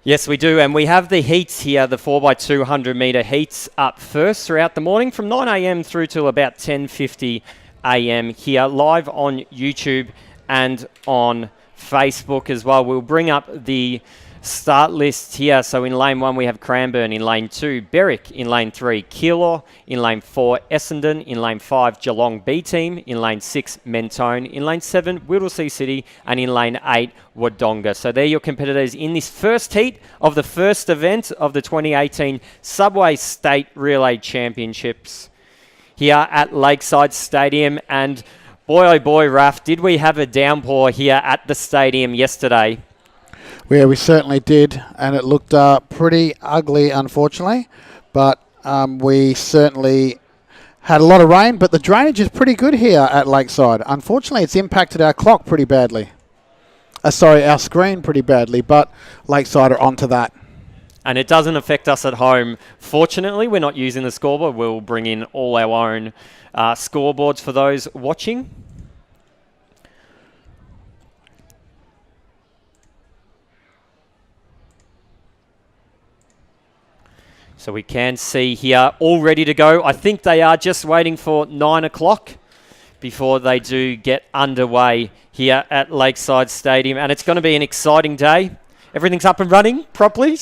Yes, we do, and we have the heats here, the 4x200 metre heats up first throughout the morning from 9 a.m. through till about 10:50 a.m. here, live on YouTube and on Facebook as well. We'll bring up the start list here. So in lane 1 we have Cranbourne, in lane 2 Berwick, in lane 3 Keilor, in lane 4 Essendon, in lane 5 Geelong B team, in lane 6 Mentone, in lane 7 Whittlesea City, and in lane 8 Wodonga. So they're your competitors in this first heat of the first event of the 2018 Subway State Relay Championships here at Lakeside Stadium. And boy oh boy, Raf, did we have a downpour here at the stadium yesterday. Yeah, we certainly did, and it looked pretty ugly, unfortunately. But we certainly had a lot of rain, but the drainage is pretty good here at Lakeside. Unfortunately, it's impacted our clock pretty badly. Our screen pretty badly, but Lakeside are onto that. And it doesn't affect us at home. Fortunately, we're not using the scoreboard. We'll bring in all our own scoreboards for those watching. So we can see here, all ready to go. I think they are just waiting for 9 o'clock before they do get underway here at Lakeside Stadium. And it's going to be an exciting day. Everything's up and running properly.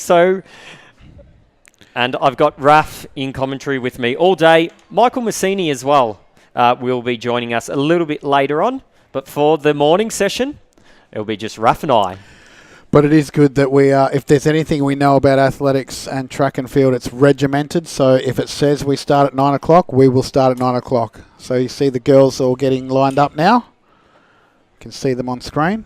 And I've got Raf in commentary with me all day. Michael Massini as well will be joining us a little bit later on. But for the morning session, it'll be just Raf and I. But it is good that we if there's anything we know about athletics and track and field, it's regimented. So if it says we start at 9 o'clock, we will start at 9 o'clock. So you see the girls all getting lined up now. You can see them on screen.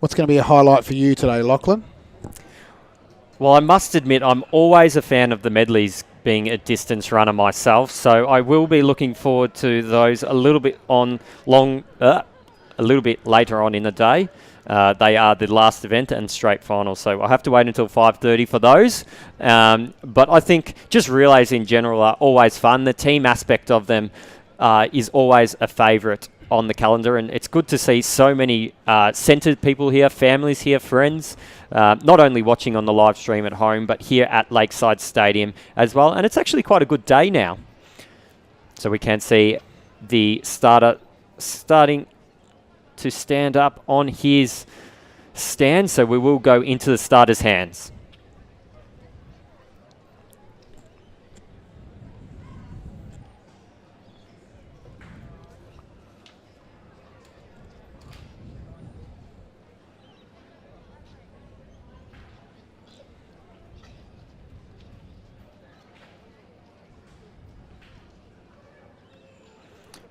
What's going to be a highlight for you today, Lachlan? Well, I must admit, I'm always a fan of the medleys, being a distance runner myself. So I will be looking forward to those a little bit later on in the day. They are the last event and straight final, so I'll have to wait until 5:30 for those. But I think just relays in general are always fun. The team aspect of them is always a favourite on the calendar, and it's good to see so many centred people here, families here, friends, not only watching on the live stream at home, but here at Lakeside Stadium as well. And it's actually quite a good day now. So we can see the starter starting to stand up on his stand, so we will go into the starter's hands.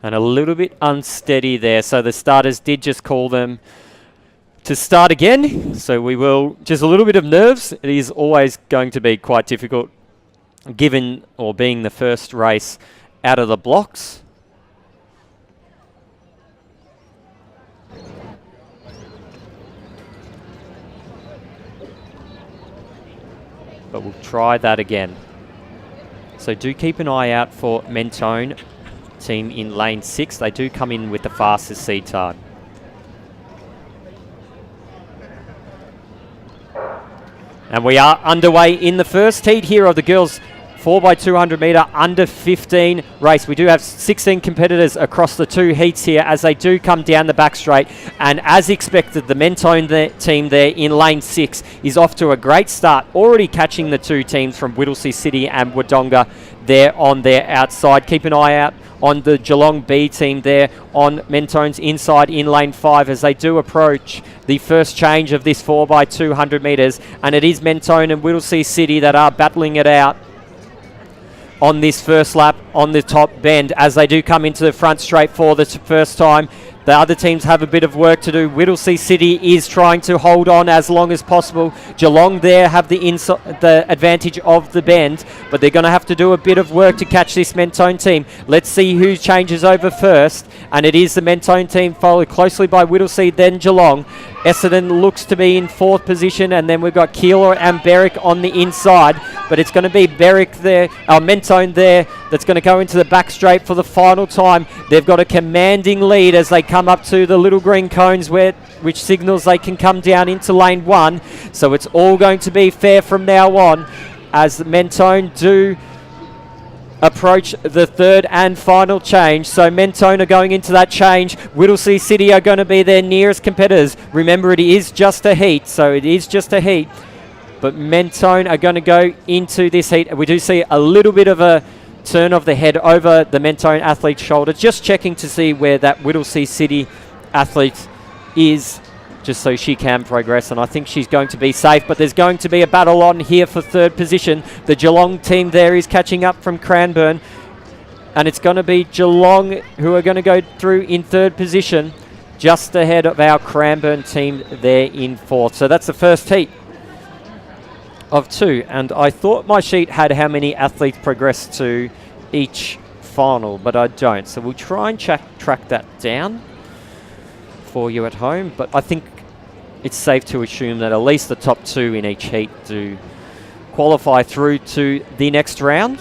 And a little bit unsteady there. So the starters did just call them to start again. So we will, just a little bit of nerves. It is always going to be quite difficult given or being the first race out of the blocks. But we'll try that again. So do keep an eye out for Mentone team in lane 6. They do come in with the fastest seed time. And we are underway in the first heat here of the girls 4x200 metre under 15 race. We do have 16 competitors across the two heats here as they do come down the back straight. And as expected, the Mentone team there in lane 6 is off to a great start, already catching the two teams from Whittlesea City and Wodonga there on their outside. Keep an eye out on the Geelong B team there on Mentone's inside in lane 5 as they do approach the first change of this 4x200 metres. And it is Mentone and Whittlesea City that are battling it out on this first lap on the top bend as they do come into the front straight for the first time. The other teams have a bit of work to do. Whittlesea City is trying to hold on as long as possible. Geelong there have the advantage of the bend, but they're going to have to do a bit of work to catch this Mentone team. Let's see who changes over first, and it is the Mentone team, followed closely by Whittlesea, then Geelong. Essendon looks to be in 4th position, and then we've got Keilor and Berwick on the inside, but it's going to be Berwick there, Mentone there, that's going to go into the back straight for the final time. They've got a commanding lead as they come up to the little green cones, which signals they can come down into lane 1. So it's all going to be fair from now on as Mentone do approach the 3rd and final change. So Mentone are going into that change. Whittlesea City are going to be their nearest competitors. Remember, it is just a heat, so it is just a heat. But Mentone are going to go into this heat. We do see a little bit of a turn of the head over the Mentone athlete's shoulder. Just checking to see where that Whittlesea City athlete is, just so she can progress, and I think she's going to be safe, but there's going to be a battle on here for 3rd position. The Geelong team there is catching up from Cranbourne, and it's going to be Geelong who are going to go through in 3rd position, just ahead of our Cranbourne team there in 4th. So that's the first heat of 2, and I thought my sheet had how many athletes progressed to each final, but I don't. So we'll try and track that down for you at home, but I think it's safe to assume that at least the top 2 in each heat do qualify through to the next round.